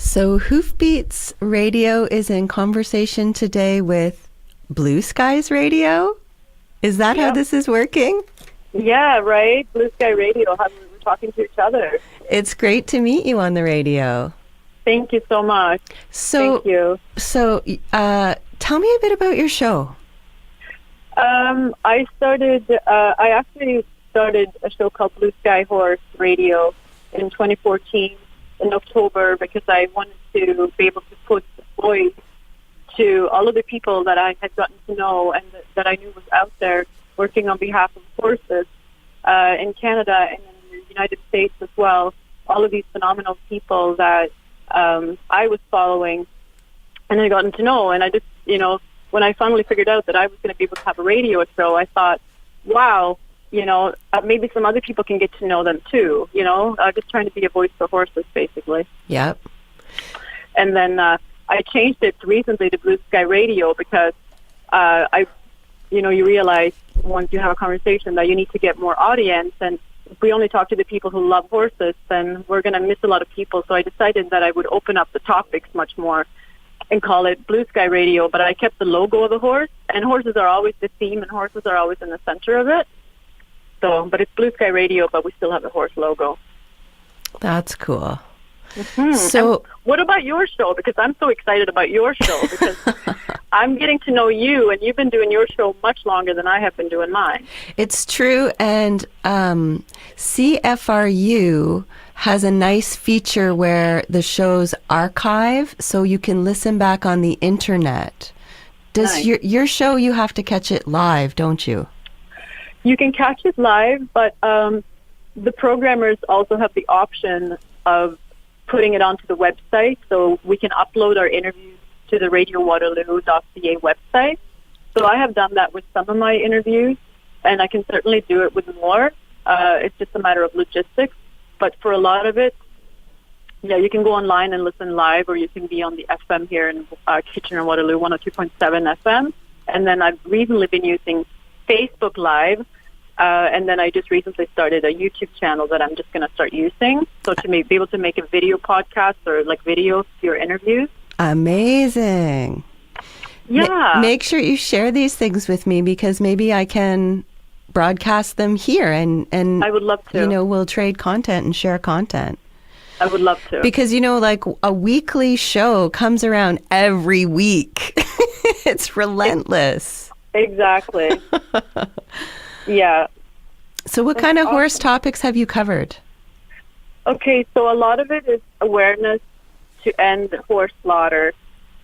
So Hoofbeats Radio is in conversation today with Blue Skies Radio. Is that how this is working? Yeah, right. Blue Sky Radio. We're talking to each other. It's great to meet you on the radio. Thank you so much. Thank you. So, tell me a bit about your show. I actually started a show called Blue Sky Horse Radio in 2014 in October because I wanted to be able to put voice to all of the people that I had gotten to know and that I knew was out there working on behalf of horses in Canada and in the United States as well. All of these phenomenal people that I was following and I gotten to know. And I just, when I finally figured out that I was going to be able to have a radio show, I thought, wow, maybe some other people can get to know them too, just trying to be a voice for horses, basically. Yep. And then I changed it recently to Blue Sky Radio because you realize once you have a conversation that you need to get more audience. And if we only talk to the people who love horses, then we're going to miss a lot of people. So I decided that I would open up the topics much more and call it Blue Sky Radio. But I kept the logo of the horse, and horses are always the theme, and horses are always in the center of it. So, but it's Blue Sky Radio, but we still have the horse logo. That's cool. Mm-hmm. So, and what about your show? Because I'm so excited about your show because I'm getting to know you, and you've been doing your show much longer than I have been doing mine. It's true, and CFRU has a nice feature where the shows archive, so you can listen back on the internet. Does Nice. your show, you have to catch it live, don't you? You can catch it live, but the programmers also have the option of putting it onto the website, so we can upload our interviews to the radiowaterloo.ca website. So I have done that with some of my interviews, and I can certainly do it with more. It's just a matter of logistics. But for a lot of it, you can go online and listen live, or you can be on the FM here in Kitchener-Waterloo, 102.7 FM. And then I've recently been using Facebook Live, and then I just recently started a YouTube channel that I'm just going to start using. So to be able to make a video podcast or like videos to your interviews. Amazing. Yeah. Make sure you share these things with me because maybe I can broadcast them here and I would love to. We'll trade content and share content. I would love to. Because, like a weekly show comes around every week. It's relentless. Exactly. Yeah. So what kind of horse topics have you covered? Okay, so a lot of it is awareness to end horse slaughter,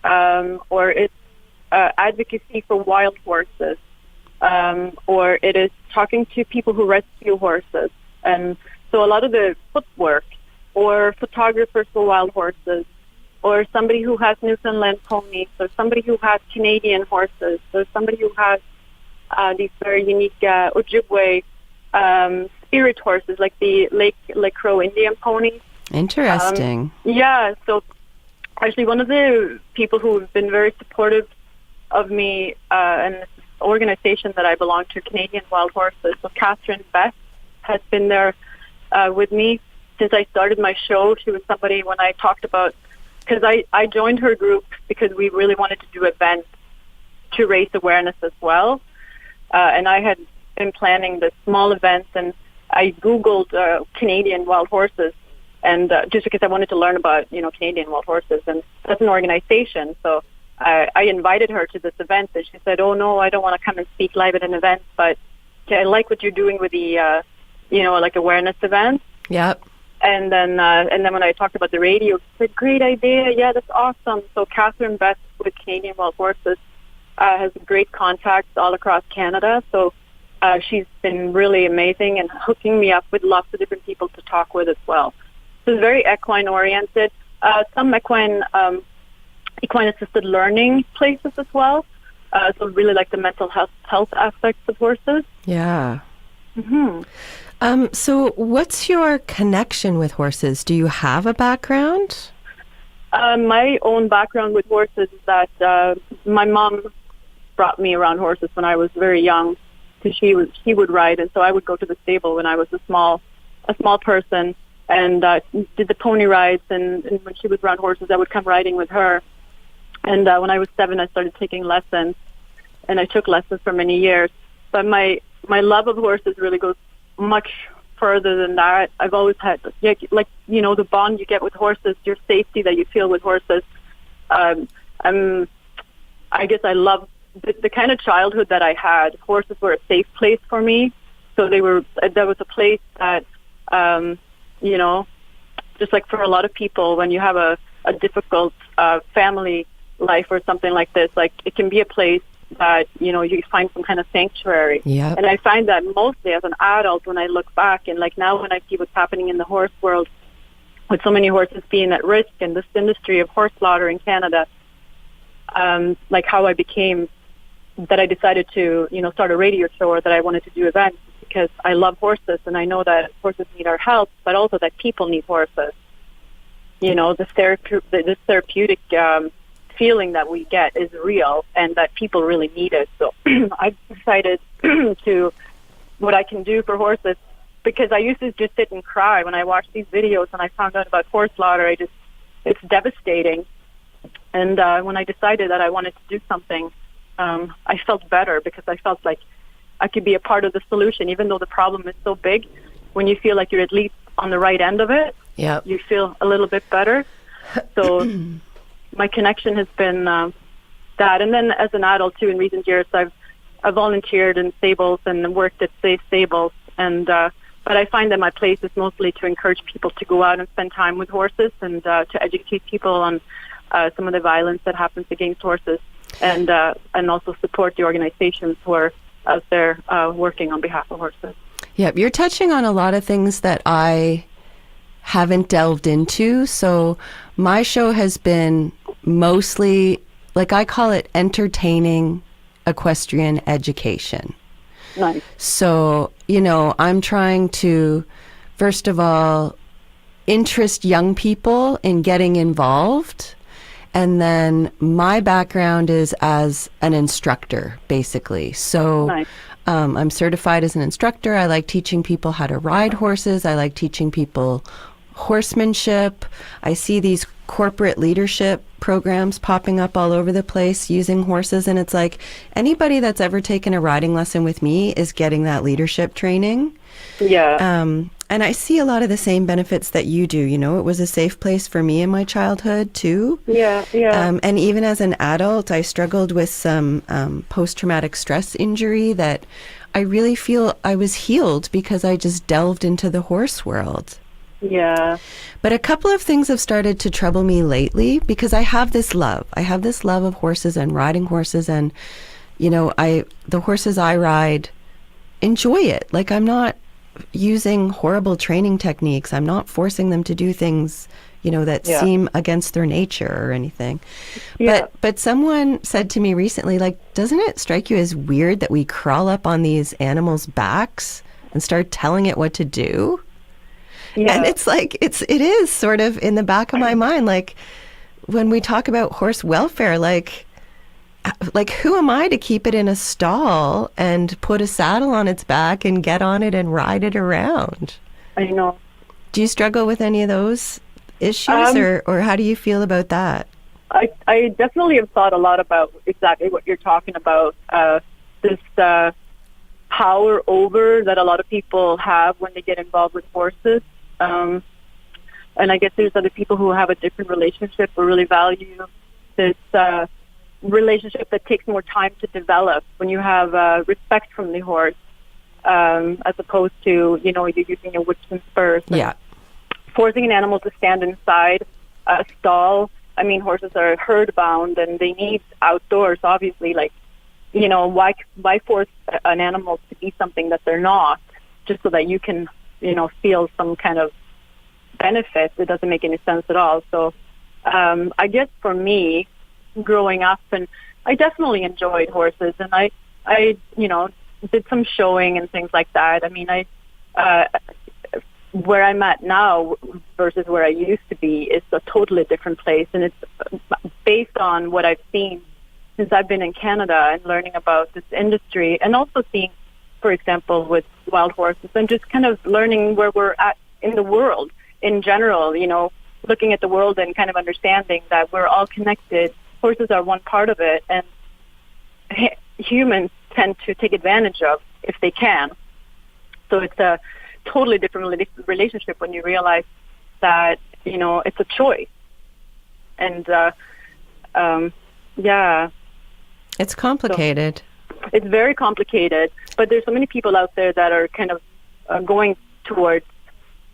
or it's advocacy for wild horses, or it is talking to people who rescue horses. And so a lot of the footwork, or photographers for wild horses, or somebody who has Newfoundland ponies, or somebody who has Canadian horses, or somebody who has these very unique Ojibwe spirit horses, like the Lake Crow Indian ponies. Interesting. Yeah, so actually one of the people who have been very supportive of me and this organization that I belong to, Canadian Wild Horses, so Catherine Best has been there with me since I started my show. She was somebody when I talked about, because I joined her group because we really wanted to do events to raise awareness as well. And I had been planning this small events, and I Googled Canadian wild horses, and just because I wanted to learn about, Canadian wild horses, and that's an organization. So I invited her to this event, and she said, "Oh no, I don't want to come and speak live at an event, but I like what you're doing with the, like awareness events." Yep. And then when I talked about the radio, she said, "Great idea, yeah, that's awesome." So Catherine Best with Canadian Wild Horses has great contacts all across Canada. So she's been really amazing and hooking me up with lots of different people to talk with as well. So it's very equine-oriented. Some equine-assisted learning places as well. So really like the mental health aspects of horses. Yeah. Mm-hmm. So what's your connection with horses? Do you have a background? My own background with horses is that my mom brought me around horses when I was very young because she would ride, and so I would go to the stable when I was a small person and did the pony rides. And when she was around horses, I would come riding with her. And when I was 7, I started taking lessons, and I took lessons for many years. But my love of horses really goes much further than that. I've always had, like, you know, the bond you get with horses, your safety that you feel with horses. I guess I love the kind of childhood that I had. Horses were a safe place for me. So there was a place that, you know, just like for a lot of people, when you have a difficult family life or something like this, like, it can be a place that, you know, you find some kind of sanctuary. Yep. And I find that mostly as an adult, when I look back, and like now when I see what's happening in the horse world, with so many horses being at risk in this industry of horse slaughter in Canada, like how I decided to, you know, start a radio show, or that I wanted to do events, because I love horses, and I know that horses need our help, but also that people need horses. You know, this therapeutic feeling that we get is real, and that people really need it. So I decided to what I can do for horses, because I used to just sit and cry when I watched these videos and I found out about horse slaughter. It's devastating. And when I decided that I wanted to do something, I felt better, because I felt like I could be a part of the solution, even though the problem is so big. When you feel like you're at least on the right end of it, Yep. you feel a little bit better. So my connection has been that. And then as an adult, too, in recent years, I've volunteered in stables and worked at safe stables. And but I find that my place is mostly to encourage people to go out and spend time with horses, and to educate people on some of the violence that happens against horses, and also support the organizations who are out there working on behalf of horses. Yep, you're touching on a lot of things that I haven't delved into. So my show has been mostly, like, I call it entertaining equestrian education. Nice. So, you know, I'm trying to, first of all, interest young people in getting involved. And then my background is as an instructor, basically. So Nice. I'm certified as an instructor. I like teaching people how to ride horses. I like teaching people horsemanship. I see these corporate leadership programs popping up all over the place using horses. And it's like, anybody that's ever taken a riding lesson with me is getting that leadership training. Yeah. And I see a lot of the same benefits that you do. You know, it was a safe place for me in my childhood, too. Yeah. And even as an adult, I struggled with some post-traumatic stress injury that I really feel I was healed because I just delved into the horse world. Yeah. But a couple of things have started to trouble me lately, because I have this love. I have this love of horses and riding horses, and, you know, the horses I ride, enjoy it. Like, I'm not using horrible training techniques. I'm not forcing them to do things, you know, that seem against their nature or anything. Yeah. But someone said to me recently, like, doesn't it strike you as weird that we crawl up on these animals' backs and start telling it what to do? Yeah. And it's like, it is sort of in the back of my mind, like, when we talk about horse welfare, like who am I to keep it in a stall and put a saddle on its back and get on it and ride it around? I know. Do you struggle with any of those issues, or how do you feel about that? I definitely have thought a lot about exactly what you're talking about, this power over that a lot of people have when they get involved with horses. And I guess there's other people who have a different relationship or really value this relationship that takes more time to develop when you have respect from the horse, as opposed to, you know, you're using your whips and spurs. And forcing an animal to stand inside a stall. I mean, horses are herd bound and they need outdoors, obviously. Like, you know, why force an animal to be something that they're not, just so that you can, you know, feel some kind of benefit? It doesn't make any sense at all. So I guess for me, growing up, and I definitely enjoyed horses, and I you know, did some showing and things like that. I mean, where I'm at now versus where I used to be is a totally different place, and it's based on what I've seen since I've been in Canada and learning about this industry, and also seeing, for example, with wild horses, and just kind of learning where we're at in the world. in general, looking at the world and kind of understanding that we're all connected. Horses are one part of it, and humans tend to take advantage of if they can. So it's a totally different relationship when you realize that, it's a choice. And, It's complicated. So it's very complicated, but there's so many people out there that are kind of going towards,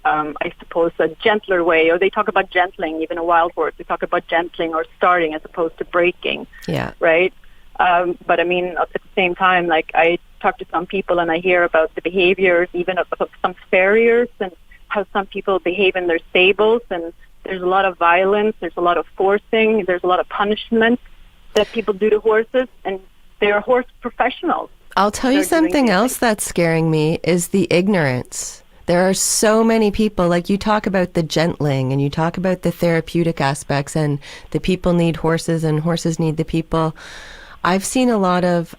I suppose, a gentler way, or they talk about gentling, even a wild horse. They talk about gentling or starting as opposed to breaking. Yeah. Right? But I mean, at the same time, like I talk to some people and I hear about the behaviors, even of some farriers, and how some people behave in their stables, and there's a lot of violence, there's a lot of forcing, there's a lot of punishment that people do to horses, and they're horse professionals. I'll tell you something else that's scaring me is the ignorance. There are so many people, like you talk about the gentling and you talk about the therapeutic aspects, and the people need horses and horses need the people. I've seen a lot of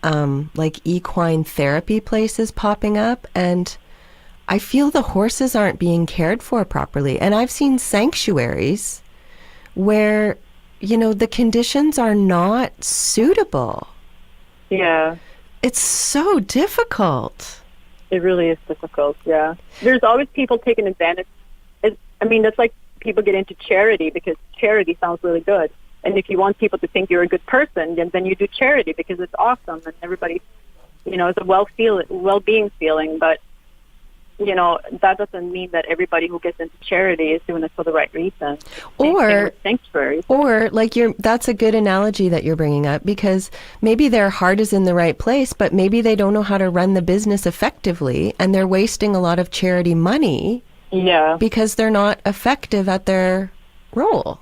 like equine therapy places popping up, and I feel the horses aren't being cared for properly. And I've seen sanctuaries where, the conditions are not suitable. Yeah. It's so difficult. It really is difficult, yeah. There's always people taking advantage. That's like people get into charity because charity sounds really good. And if you want people to think you're a good person, then you do charity because it's awesome and everybody, it's a well-being feeling. But, that doesn't mean that everybody who gets into charity is doing it for the right reason. Or sanctuaries. Or that's a good analogy that you're bringing up, because maybe their heart is in the right place, but maybe they don't know how to run the business effectively, and they're wasting a lot of charity money. Yeah. Because they're not effective at their role.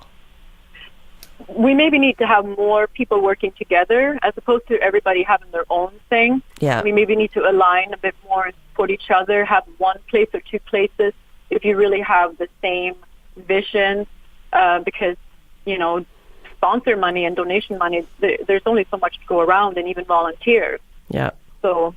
We maybe need to have more people working together as opposed to everybody having their own thing. Yeah. We maybe need to align a bit more and support each other, have one place or two places if you really have the same vision, because, sponsor money and donation money, there's only so much to go around, and even volunteers. Yeah. So,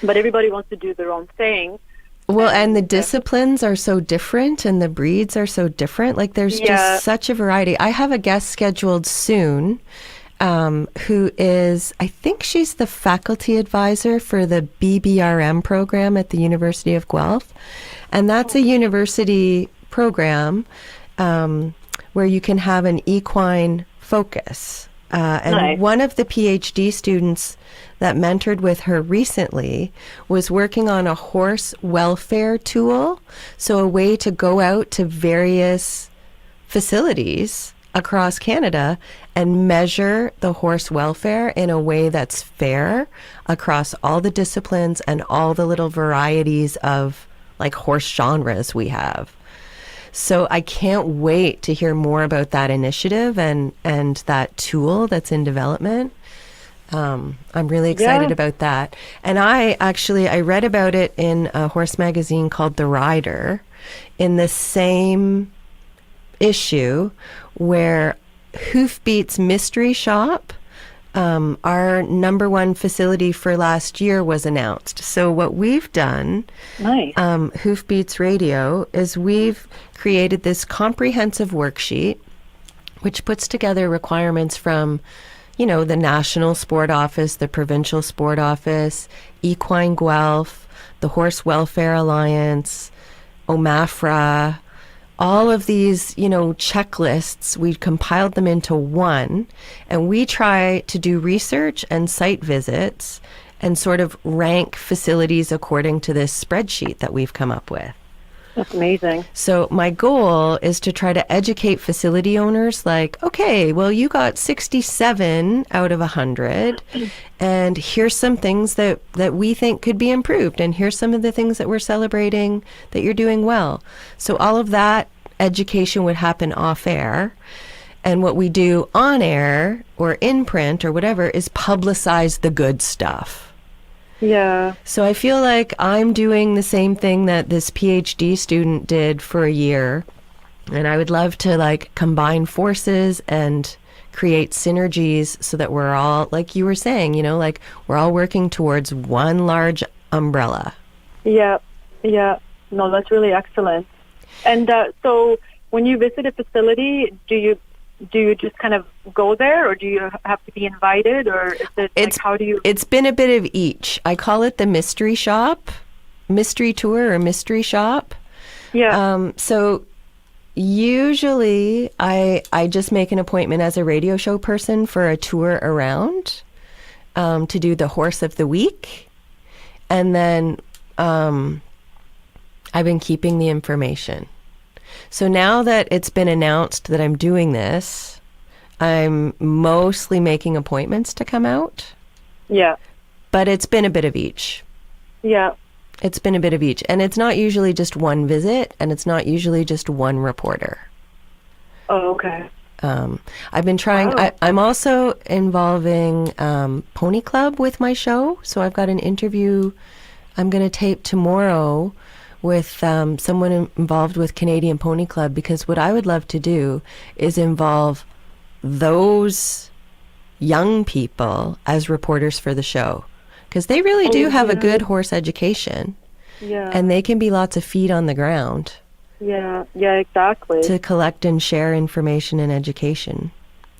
but everybody wants to do their own thing. Well, and the disciplines are so different and the breeds are so different. Like there's just such a variety. I have a guest scheduled soon who is, I think she's the faculty advisor for the BBRM program at the University of Guelph. And that's a university program where you can have an equine focus. And one of the PhD students that mentored with her recently was working on a horse welfare tool. So a way to go out to various facilities across Canada and measure the horse welfare in a way that's fair across all the disciplines and all the little varieties of like horse genres we have. So I can't wait to hear more about that initiative and that tool that's in development. I'm really excited about that. And I read about it in a horse magazine called The Rider, in the same issue where Hoofbeat's Mystery Shop, our number one facility for last year, was announced. So what we've done, Hoofbeats Radio, is we've created this comprehensive worksheet which puts together requirements from the National Sport Office, the Provincial Sport Office, Equine Guelph, the Horse Welfare Alliance, OMAFRA, all of these, checklists. We compiled them into one, and we try to do research and site visits and sort of rank facilities according to this spreadsheet that we've come up with. That's amazing. So my goal is to try to educate facility owners like, okay, well, you got 67 out of 100, and here's some things that we think could be improved, and here's some of the things that we're celebrating that you're doing well. So all of that education would happen off air, and what we do on air or in print or whatever is publicize the good stuff. Yeah. So I feel like I'm doing the same thing that this PhD student did for a year. And I would love to combine forces and create synergies so that we're all, like you were saying, we're all working towards one large umbrella. Yeah. Yeah. No, that's really excellent. And so when you visit a facility, do you just kind of go there, or do you have to be invited, or is it like, how do you? It's been a bit of each. I call it the mystery shop, mystery tour or mystery shop. Yeah. So usually I just make an appointment as a radio show person for a tour around to do the horse of the week. And then I've been keeping the information. So now that it's been announced that I'm doing this, I'm mostly making appointments to come out. Yeah. But it's been a bit of each. Yeah. It's been a bit of each. And it's not usually just one visit, and it's not usually just one reporter. Oh, okay. I've been trying. Wow. I'm also involving Pony Club with my show. So I've got an interview I'm going to tape tomorrow with someone involved with Canadian Pony Club, because what I would love to do is involve those young people as reporters for the show, because they really do have a good horse education. Yeah. And they can be lots of feet on the ground. Yeah, exactly. To collect and share information and education.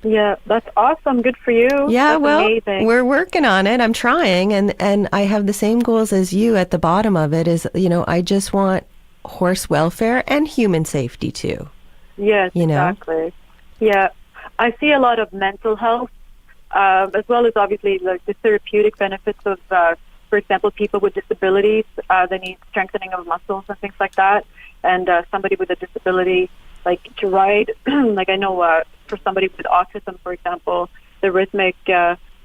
Yeah, that's awesome. Good for you. Yeah, that's well, amazing. We're working on it. I'm trying, and I have the same goals as you at the bottom of it is, I just want horse welfare and human safety too. Yes, exactly. Yeah, I see a lot of mental health, as well as obviously like the therapeutic benefits of, for example, people with disabilities. They need strengthening of muscles and things like that. And somebody with a disability, like to ride, like I know for somebody with autism, for example, the rhythmic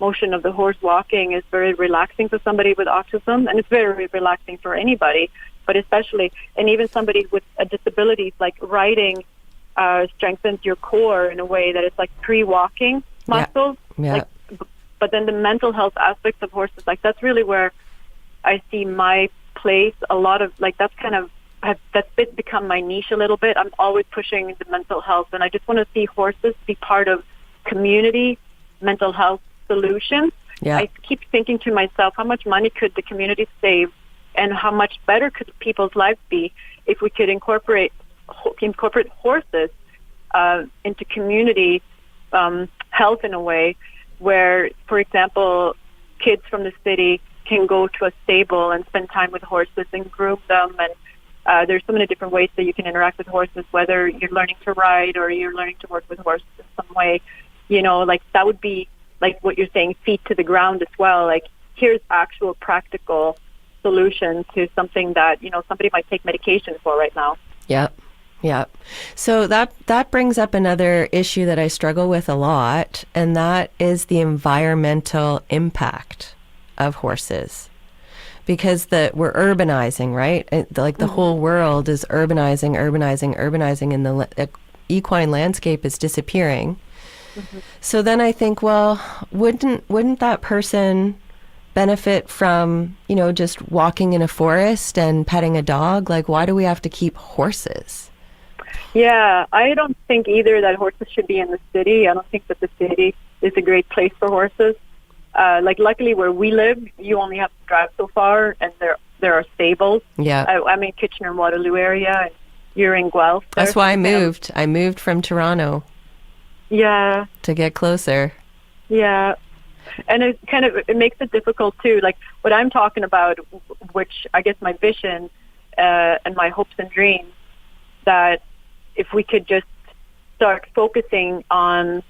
motion of the horse walking is very relaxing for somebody with autism, and it's very relaxing for anybody, but especially, and even somebody with a disability, like riding strengthens your core in a way that it's like pre-walking muscles. Yeah. Like, but then the mental health aspects of horses, like that's really where I see my place. A lot of like that's kind of that's become my niche a little bit. I'm always pushing the mental health, and I just want to see horses be part of community mental health solutions. Yeah. I keep thinking to myself, how much money could the community save, and how much better could people's lives be if we could incorporate horses into community health in a way where, for example, kids from the city can go to a stable and spend time with horses and groom them, and there's so many different ways that you can interact with horses, whether you're learning to ride or you're learning to work with horses in some way. Like that would be like what you're saying, feet to the ground as well. Like here's actual practical solution to something that, somebody might take medication for right now. Yeah. Yeah. So that brings up another issue that I struggle with a lot, and that is the environmental impact of horses. Because we're urbanizing, right? The whole world is urbanizing, and the equine landscape is disappearing. Mm-hmm. So then I think, well, wouldn't that person benefit from, just walking in a forest and petting a dog? Like, why do we have to keep horses? Yeah, I don't think either that horses should be in the city. I don't think that the city is a great place for horses. Luckily where we live, you only have to drive so far, and there are stables. Yeah. I'm in Kitchener-Waterloo area, and you're in Guelph. That's why I moved. I moved from Toronto. Yeah. To get closer. Yeah. And it makes it difficult too. Like what I'm talking about, which I guess my vision and my hopes and dreams, that if we could just start focusing on,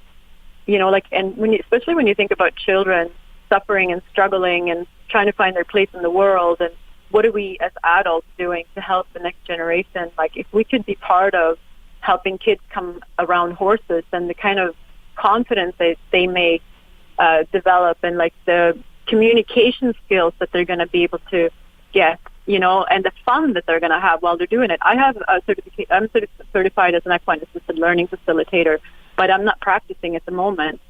and especially when you think about children suffering and struggling and trying to find their place in the world, and what are we as adults doing to help the next generation? Like if we could be part of helping kids come around horses and the kind of confidence that they may develop, and like the communication skills that they're going to be able to get, and the fun that they're going to have while they're doing it. I have a certificate. I'm certified as an equine assisted learning facilitator, but I'm not practicing at the moment.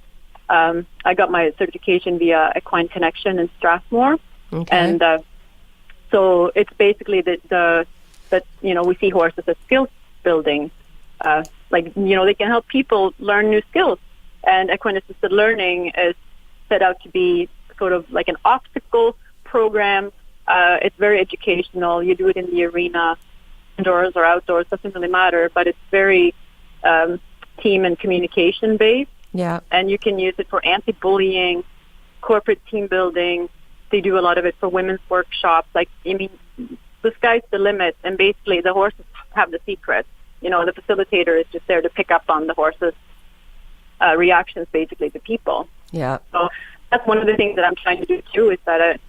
I got my certification via Equine Connection in Strathmore, and so it's basically that we see horses as skills building. They can help people learn new skills, and equine assisted learning is set out to be sort of like an obstacle program. It's very educational. You do it in the arena, indoors or outdoors, doesn't really matter, but it's very team and communication based. Yeah. And you can use it for anti-bullying, corporate team building. They do a lot of it for women's workshops. Like, I mean, the sky's the limit, and basically the horses have the secret. You know, the facilitator is just there to pick up on the horses' reactions, basically, to people. Yeah. So that's one of the things that I'm trying to do too, is that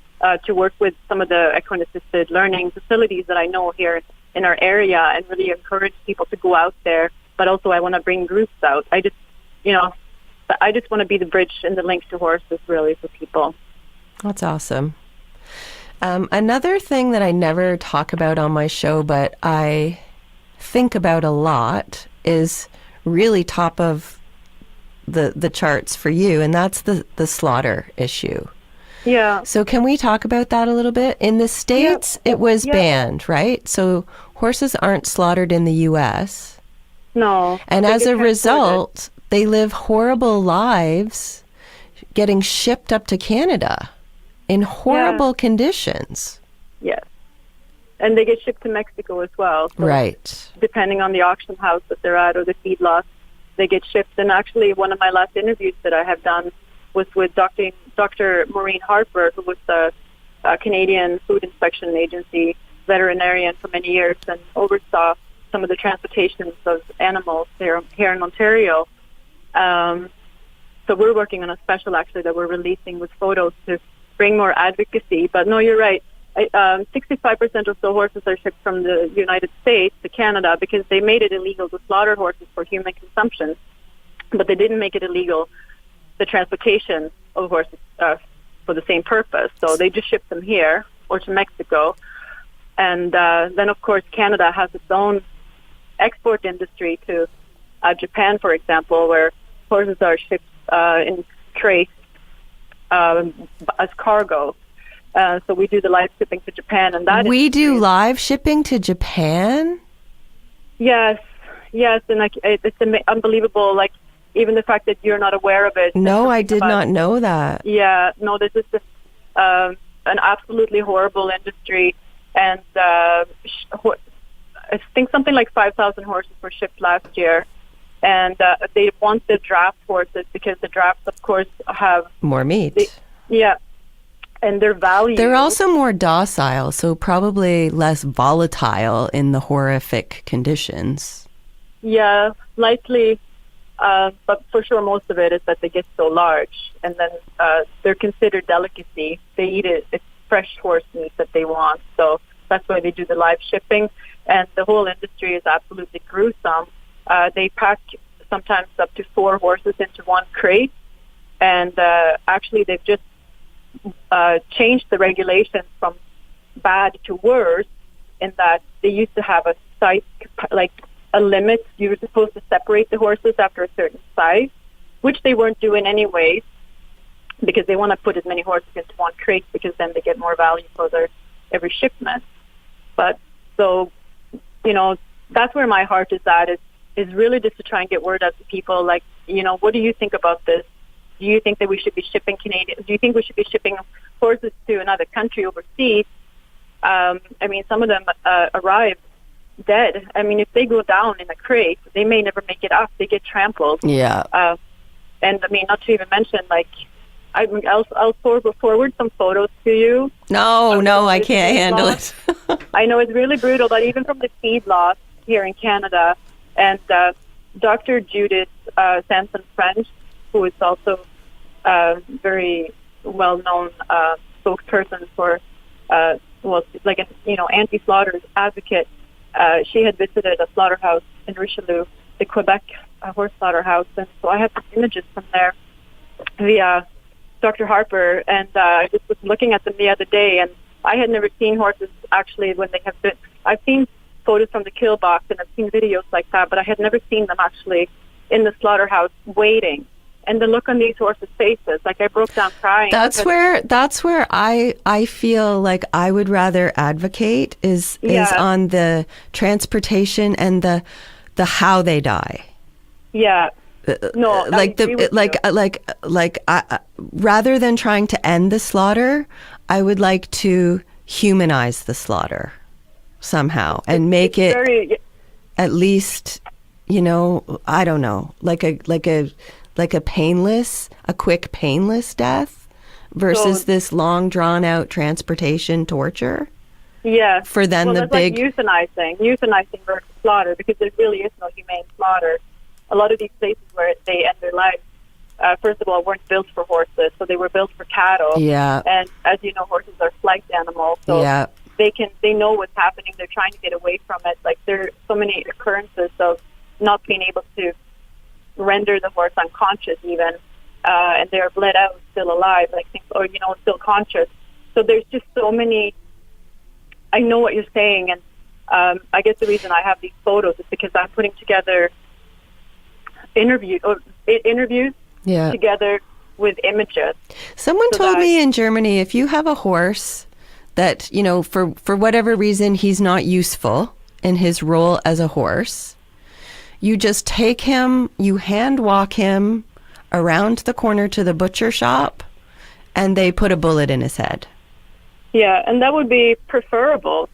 to work with some of the equine assisted learning facilities that I know here in our area, and really encourage people to go out there. But also, I want to bring groups out. I just want to be the bridge and the link to horses, really, for people. That's awesome. Another thing that I never talk about on my show, but I think about a lot, is really top of the charts for you, and that's the slaughter issue. Yeah. So can we talk about that a little bit? In the States, it was banned, right? So horses aren't slaughtered in the U.S. No. And as a result, they live horrible lives getting shipped up to Canada in horrible conditions. Yes. And they get shipped to Mexico as well. So right. Depending on the auction house that they're at or the feedlot, they get shipped. And actually, one of my last interviews that I have done was with Dr. Maureen Harper, who was the Canadian Food Inspection Agency veterinarian for many years and oversaw some of the transportations of animals here in Ontario. So we're working on a special, actually, that we're releasing with photos to bring more advocacy. But no, you're right. 65% of the horses are shipped from the United States to Canada because they made it illegal to slaughter horses for human consumption, but they didn't make it illegal, the transportation of horses for the same purpose. So they just ship them here or to Mexico. And then, of course, Canada has its own export industry to Japan, for example, where horses are shipped in crates as cargo. So we do the live shipping to Japan, and that we do live shipping to Japan. Yes, and like it's unbelievable. Like even the fact that you're not aware of it. No, I did not know that. Yeah, no, this is an absolutely horrible industry, and I think something like 5,000 horses were shipped last year, and they want the draft horses because the drafts, of course, have more meat. And their value. They're also more docile, so probably less volatile in the horrific conditions. Yeah, likely. But for sure, most of it is that they get so large, and then they're considered delicacy. They eat it. It's fresh horse meat that they want. So that's why they do the live shipping. And the whole industry is absolutely gruesome. They pack sometimes up to 4 horses into one crate. And actually, they've just changed the regulations from bad to worse in that they used to have a size, like a limit. You were supposed to separate the horses after a certain size, which they weren't doing anyways because they want to put as many horses into one crate because then they get more value for their every shipment. But so, you know, that's where my heart is at, is really just to try and get word out to people like, you know, what do you think about this? Do you think that we should be shipping Canadian? Do you think we should be shipping horses to another country overseas? I mean, some of them arrive dead. I mean, if they go down in a crate, they may never make it up. They get trampled. Yeah. And I mean, not to even mention, like, I'll forward some photos to you. No, I can't handle it. I know it's really brutal, but even from the feedlot here in Canada, and Dr. Judith Sanson French, who is also a very well-known spokesperson for, like an anti-slaughter advocate. She had visited a slaughterhouse in Richelieu, the Quebec horse slaughterhouse, and so I have some images from there via Dr. Harper, and I just was looking at them the other day, and I had never seen horses actually when they have been. I've seen photos from the kill box, and I've seen videos like that, but I had never seen them actually in the slaughterhouse waiting. And the look on these horses' faces, like I broke down crying. That's where I feel like I would rather advocate is on the transportation and the how they die. Yeah. No, rather than trying to end the slaughter, I would like to humanize the slaughter. somehow and make it very, at least, you know, I don't know, like a quick painless death versus So- this long drawn out transportation torture. yeah. For then the that's big- like euthanizing versus slaughter, because there really is no humane slaughter. A lot of these places where they end their lives, first of all, weren't built for horses, so they were built for cattle. Yeah. And as you know, horses are flight animals, so Yeah. they know what's happening. They're trying to get away from it. Like, there are so many occurrences of not being able to render the horse unconscious even, and they're bled out still alive, like things, or still conscious. So there's just so many. I know what you're saying, and I guess the reason I have these photos is because I'm putting together interviews Yeah. together with images. Someone So told that- me in Germany, if you have a horse that, you know, for whatever reason, he's not useful in his role as a horse, you just take him, you hand walk him around the corner to the butcher shop, and they put a bullet in his head. Yeah, and that would be preferable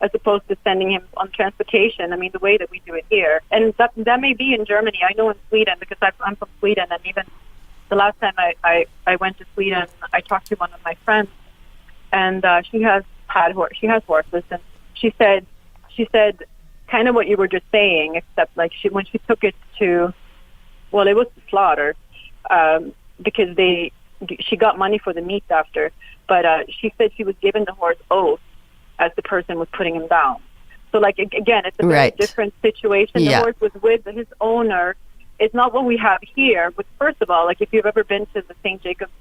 as opposed to sending him on transportation. I mean, the way that we do it here. And that may be in Germany. I know in Sweden, because I'm from Sweden, and even the last time I went to Sweden, I talked to one of my friends, and she has horses, and she said kind of what you were just saying, except like when she took it to, well, it was the slaughter, because she got money for the meat after, but she said she was given the horse oath as the person was putting him down. So, like, again, it's a very Right. different situation. Yeah. The horse was with his owner. It's not what we have here. But first of all, like, if you've ever been to the St. Jacobs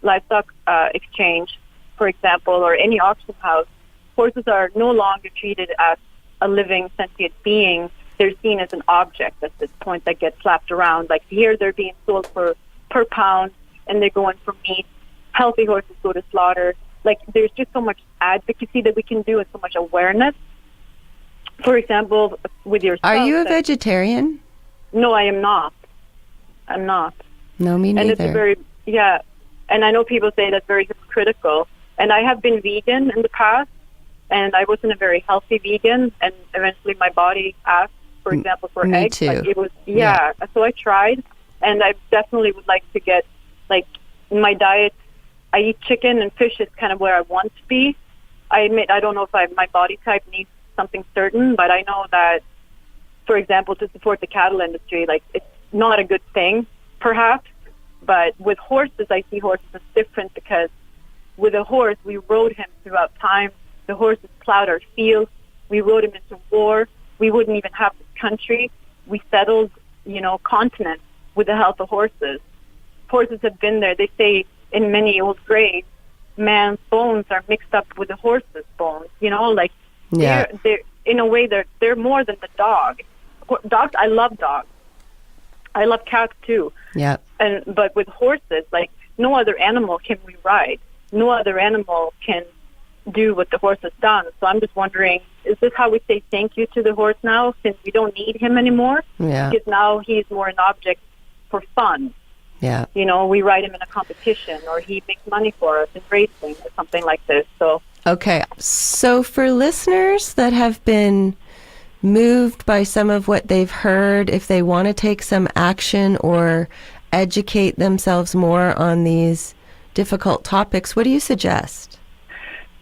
Livestock Exchange, for example, or any auction house, horses are no longer treated as a living sentient being. They're seen as an object at this point that gets slapped around. Like, here they're being sold for per pound, and they're going for meat. Healthy horses go to slaughter. Like, there's just so much advocacy that we can do and so much awareness. For example, with yourself. Are you a vegetarian? No, I am not. I'm not. No, me neither. And it's and I know people say that's very hypocritical. And I have been vegan in the past, and I wasn't a very healthy vegan, and eventually my body asked, for example, for Me eggs. too. Like, it was, so I tried, and I definitely would like to get, like, in my diet, I eat chicken and fish is kind of where I want to be. I admit I don't know if my body type needs something certain, but I know that, for example, to support the cattle industry, like, it's not a good thing, perhaps. But with horses, I see horses as different, because with a horse, we rode him throughout time. The horses plowed our fields. We rode him into war. We wouldn't even have this country. We settled, continents with the help of horses. Horses have been there. They say in many old graves, man's bones are mixed up with the horse's bones. Yeah. They're in a way they're more than the dog. Dogs, I love dogs. I love cats too. Yeah. But with horses, like, no other animal can we ride. No other animal can do what the horse has done. So I'm just wondering, is this how we say thank you to the horse now, since we don't need him anymore? Yeah. Because now he's more an object for fun. Yeah. We ride him in a competition, or he makes money for us in racing or something like this. So Okay. So for listeners that have been moved by some of what they've heard, if they want to take some action or educate themselves more on these difficult topics, what do you suggest?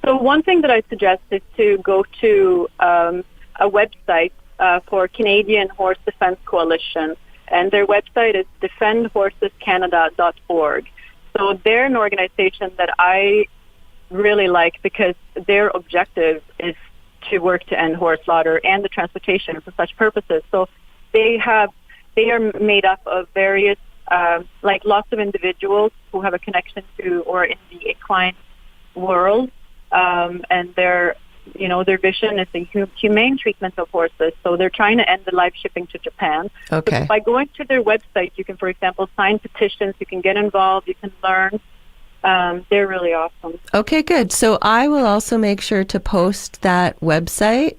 So one thing that I suggest is to go to a website for Canadian Horse Defense Coalition, and their website is defendhorsescanada.org. So they're an organization that I really like, because their objective is to work to end horse slaughter and the transportation for such purposes. So they are made up of various, like, lots of individuals who have a connection to or in the equine world, and their vision is the humane treatment of horses. So they're trying to end the live shipping to Japan. Okay. So by going to their website, you can, for example, sign petitions. You can get involved. You can learn. They're really awesome. Okay, good. So I will also make sure to post that website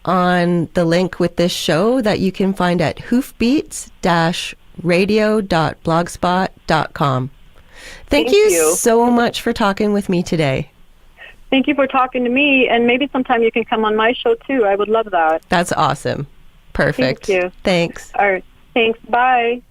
on the link with this show that you can find at hoofbeats-radio.blogspot.com. Thank you you so much for talking with me today. Thank you for talking to me, and maybe sometime you can come on my show too. I would love that. That's awesome. Perfect. Thank you. Thanks. All right. Thanks. Bye.